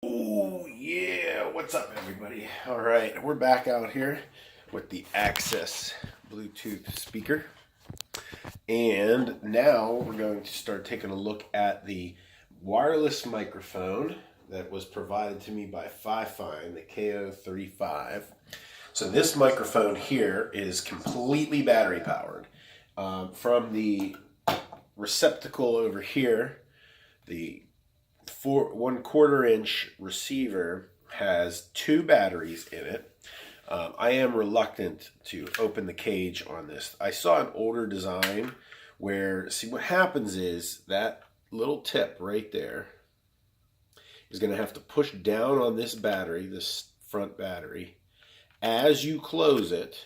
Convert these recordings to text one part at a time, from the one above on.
Oh yeah, what's up everybody? All right, we're back out here with the axxess Bluetooth speaker. And now we're going to start taking a look at the wireless microphone that was provided to me by Fifine, the KO35. So this microphone here is completely battery powered. From the receptacle over here, the 1/4 inch receiver has 2 batteries in it. I am reluctant to open the cage on this. I saw an older design where, see what happens is that little tip right there is going to have to push down on this battery, this front battery, as you close it,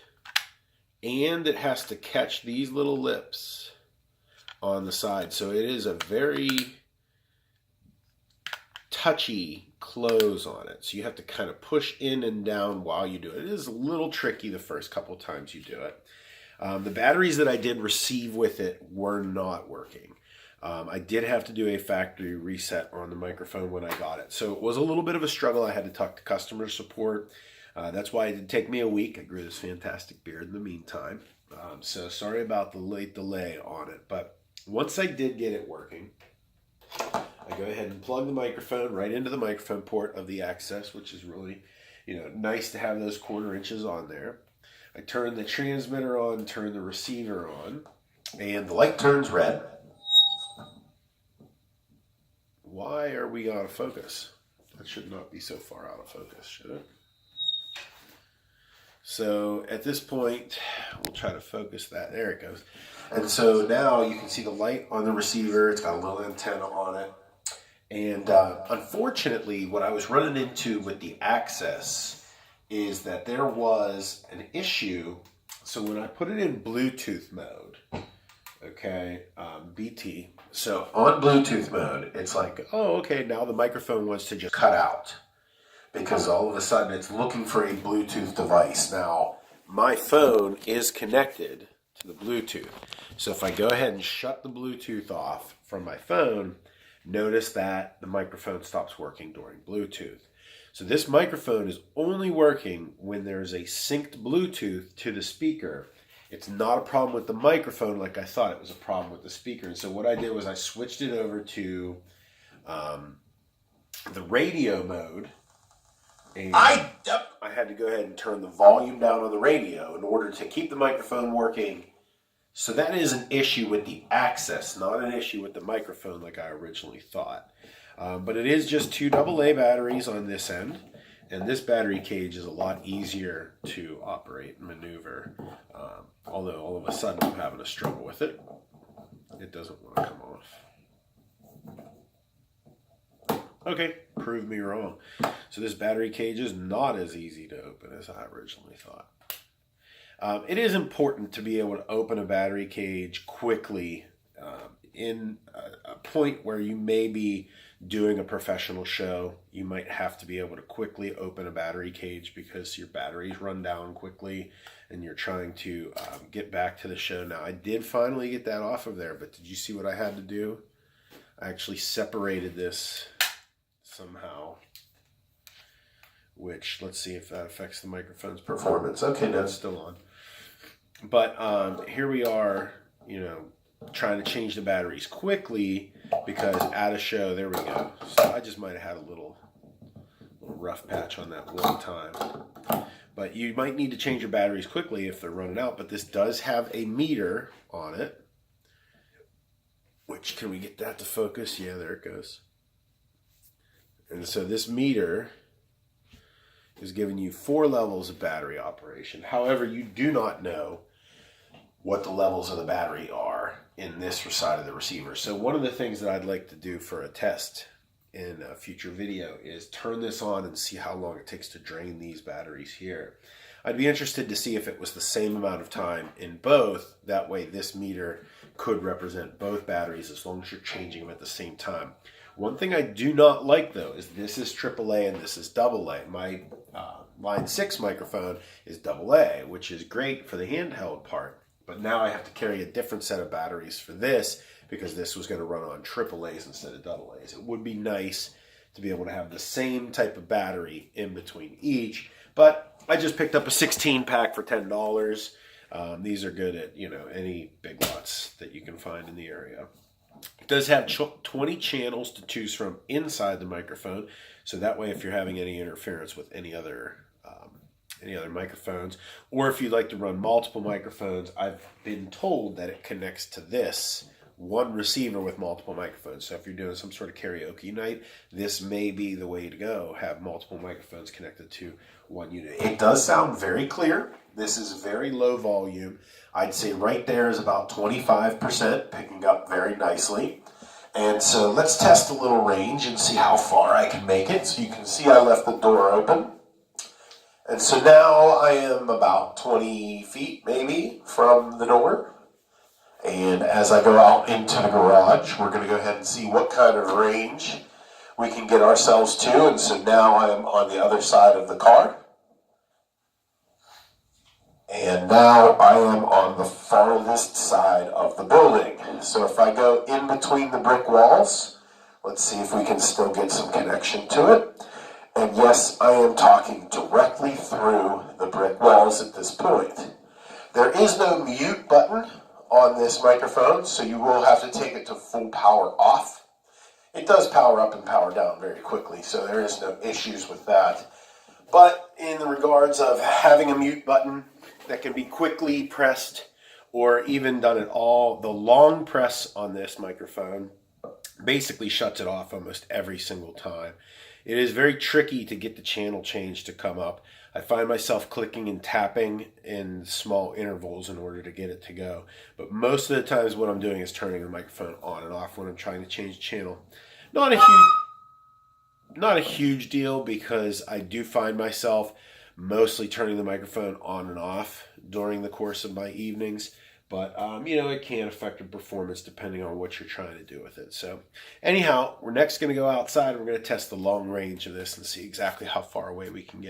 and it has to catch these little lips on the side. So it is a very touchy close on it. So you have to kind of push in and down while you do it. It is a little tricky the first couple times you do it. The batteries that I did receive with it were not working. I did have to do a factory reset on the microphone when I got it. So it was a little bit of a struggle. I had to talk to customer support. That's why it did take me a week. I grew this fantastic beard in the meantime. So sorry about the late delay on it. But once I did get it working, I go ahead and plug the microphone right into the microphone port of the axxess, which is really, nice to have those 1/4 inches on there. I turn the transmitter on, turn the receiver on, and the light turns red. Why are we out of focus? That should not be so far out of focus, should it? So at this point, we'll try to focus that. There it goes. And so now you can see the light on the receiver. It's got a little antenna on it. And unfortunately, what I was running into with the axxess is that there was an issue. So when I put it in Bluetooth mode, okay, BT. So on Bluetooth mode, it's like, oh, okay, now the microphone wants to just cut out because all of a sudden it's looking for a Bluetooth device. Now, my phone is connected to the Bluetooth. So if I go ahead and shut the Bluetooth off from my phone, notice that the microphone stops working during Bluetooth. So this microphone is only working when there's a synced Bluetooth to the speaker. It's not a problem with the microphone like I thought it was a problem with the speaker. And so what I did was I switched it over to the radio mode. And I had to go ahead and turn the volume down on the radio in order to keep the microphone working. So that is an issue with the axxess, not an issue with the microphone like I originally thought. But it is just 2 AA batteries on this end. And this battery cage is a lot easier to operate and maneuver. Although all of a sudden I'm having a struggle with it. It doesn't want to come off. Okay, prove me wrong. So this battery cage is not as easy to open as I originally thought. It is important to be able to open a battery cage quickly in a point where you may be doing a professional show. You might have to be able to quickly open a battery cage because your batteries run down quickly and you're trying to get back to the show. Now, I did finally get that off of there, but did you see what I had to do? I actually separated this somehow, which, let's see if that affects the microphone's performance. Okay, no, it's still on. But here we are, trying to change the batteries quickly because at a show, there we go. So I just might have had a little rough patch on that one time. But you might need to change your batteries quickly if they're running out. But this does have a meter on it. Which, can we get that to focus? Yeah, there it goes. And so this meter is giving you 4 levels of battery operation. However, you do not know what the levels of the battery are in this side of the receiver. So one of the things that I'd like to do for a test in a future video is turn this on and see how long it takes to drain these batteries here. I'd be interested to see if it was the same amount of time in both. That way this meter could represent both batteries as long as you're changing them at the same time. One thing I do not like though is this is AAA and this is AA. My Line 6 microphone is AA, which is great for the handheld part. But now I have to carry a different set of batteries for this because this was going to run on AAAs instead of AAs. It would be nice to be able to have the same type of battery in between each. But I just picked up a 16 pack for $10. These are good at, any big lots that you can find in the area. It does have 20 channels to choose from inside the microphone, so that way if you're having any interference with any other microphones, or if you'd like to run multiple microphones, I've been told that it connects to this one receiver with multiple microphones. So if you're doing some sort of karaoke night, this may be the way to go. Have multiple microphones connected to one unit. It does sound very clear. This is very low volume. I'd say right there is about 25%, picking up very nicely. And so let's test a little range and see how far I can make it. So you can see I left the door open. And so now I am about 20 feet maybe from the door. And as I go out into the garage, we're going to go ahead and see what kind of range we can get ourselves to. And so now I am on the other side of the car. And now I am on the farthest side of the building. So if I go in between the brick walls, let's see if we can still get some connection to it. And yes, I am talking directly through the brick walls at this point. There is no mute button on this microphone, so you will have to take it to full power off. It does power up and power down very quickly, so there is no issues with that. But in the regards of having a mute button that can be quickly pressed or even done at all, the long press on this microphone basically shuts it off almost every single time. It is very tricky to get the channel change to come up. I find myself clicking and tapping in small intervals in order to get it to go. But most of the times what I'm doing is turning the microphone on and off when I'm trying to change channel. Not a huge deal, because I do find myself mostly turning the microphone on and off during the course of my evenings. But, it can affect the performance depending on what you're trying to do with it. So, anyhow, we're next going to go outside. We're going to test the long range of this and see exactly how far away we can get.